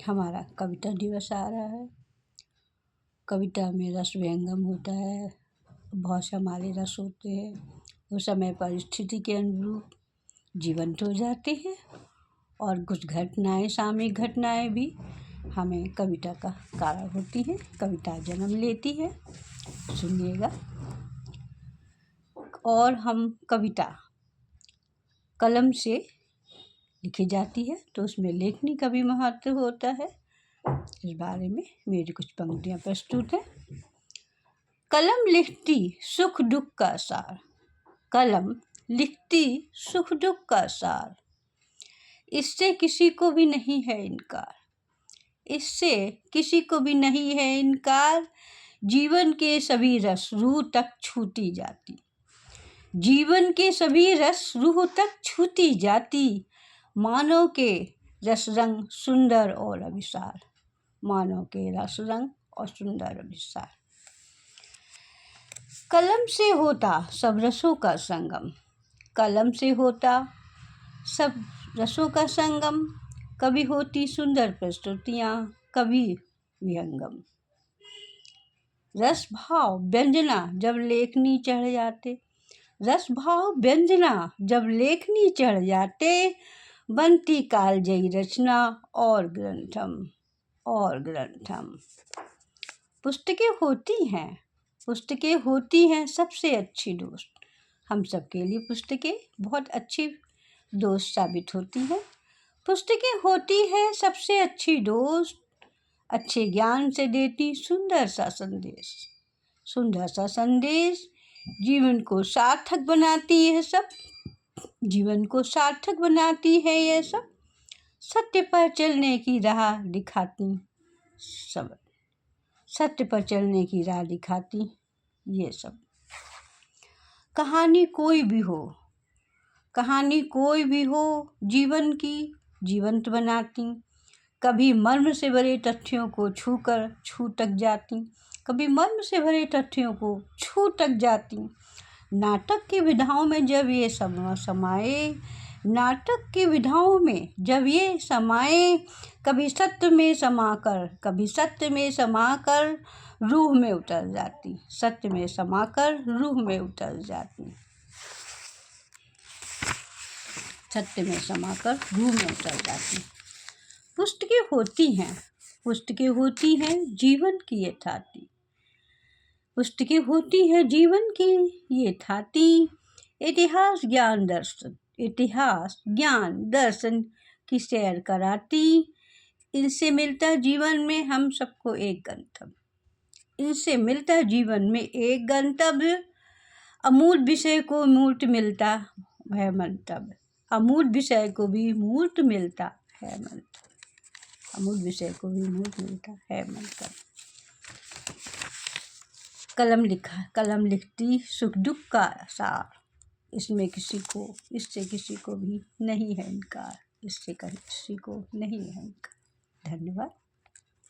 हमारा कविता दिवस आ रहा है। कविता में रस व्यंगम होता है, बहुत से हमारे रस होते हैं, वो समय परिस्थिति के अनुरूप जीवंत हो जाते हैं और कुछ घटनाएं, सामयिक घटनाएं भी हमें कविता का कारण होती हैं, कविता जन्म लेती है। सुनिएगा। और हम कविता कलम से लिखी जाती है तो उसमें लेखनी का भी महत्व होता है। इस बारे में मेरी कुछ पंक्तियाँ प्रस्तुत हैं। कलम लिखती सुख दुख का सार, कलम लिखती सुख दुख का सार, इससे किसी को भी नहीं है इनकार, इससे किसी को भी नहीं है इनकार। जीवन के सभी रस रूह तक छूती जाती, जीवन के सभी रस रूह तक छूती जाती। मानव के रस रंग सुंदर और अभिसार, मानव के रस रंग और सुंदर अभिसार। कलम से होता सब रसों का संगम, कलम से होता सब रसों का संगम। कभी होती सुंदर प्रस्तुतियाँ, कभी विहंगम। रस भाव व्यंजना जब लेखनी चढ़ जाते, रस भाव व्यंजना जब लेखनी चढ़ जाते। बनती कालजयी रचना और ग्रंथम, और ग्रंथम। पुस्तकें होती हैं, पुस्तकें होती हैं सबसे अच्छी दोस्त। हम सबके लिए पुस्तकें बहुत अच्छी दोस्त साबित होती हैं। पुस्तकें होती हैं सबसे अच्छी दोस्त, अच्छे ज्ञान से देती सुंदर सा संदेश, सुंदर सा संदेश। जीवन को सार्थक बनाती है सब, जीवन को सार्थक बनाती है ये सब। सत्य पर चलने की राह दिखाती सब, सत्य पर चलने की राह दिखाती ये सब। कहानी कोई भी हो, कहानी कोई भी हो, जीवन की जीवंत बनाती। कभी मर्म से भरे तथ्यों को छूकर छू तक जाती, कभी मर्म से भरे तथ्यों को छू तक जाती। नाटक की विधाओं में जब ये समाए, नाटक की विधाओं में जब ये समाए। कभी सत्य में समाकर, कभी सत्य में समाकर रूह में उतर जाती, सत्य में समाकर रूह में उतर जाती, सत्य में समाकर रूह में उतर जाती। पुस्तकें होती हैं, पुस्तकें होती हैं जीवन की यथार्थी, पुस्तकें होती हैं जीवन की यथार्थी। इतिहास ज्ञान दर्शन, इतिहास ज्ञान दर्शन की सैर कराती। इनसे मिलता जीवन में हम सबको एक गंतव्य, इनसे मिलता जीवन में एक गंतव्य। अमूर्त विषय को मूर्त मिलता है मंतव्य, अमूर्त विषय को भी मूर्त मिलता है मंतव्य, अमूर्त विषय को भी मूर्त मिलता है मंतव्य। कलम लिखा, कलम लिखती सुख दुख का सार, इसमें किसी को, इससे किसी को भी नहीं है इनकार, इससे किसी को नहीं है इनकार। धन्यवाद।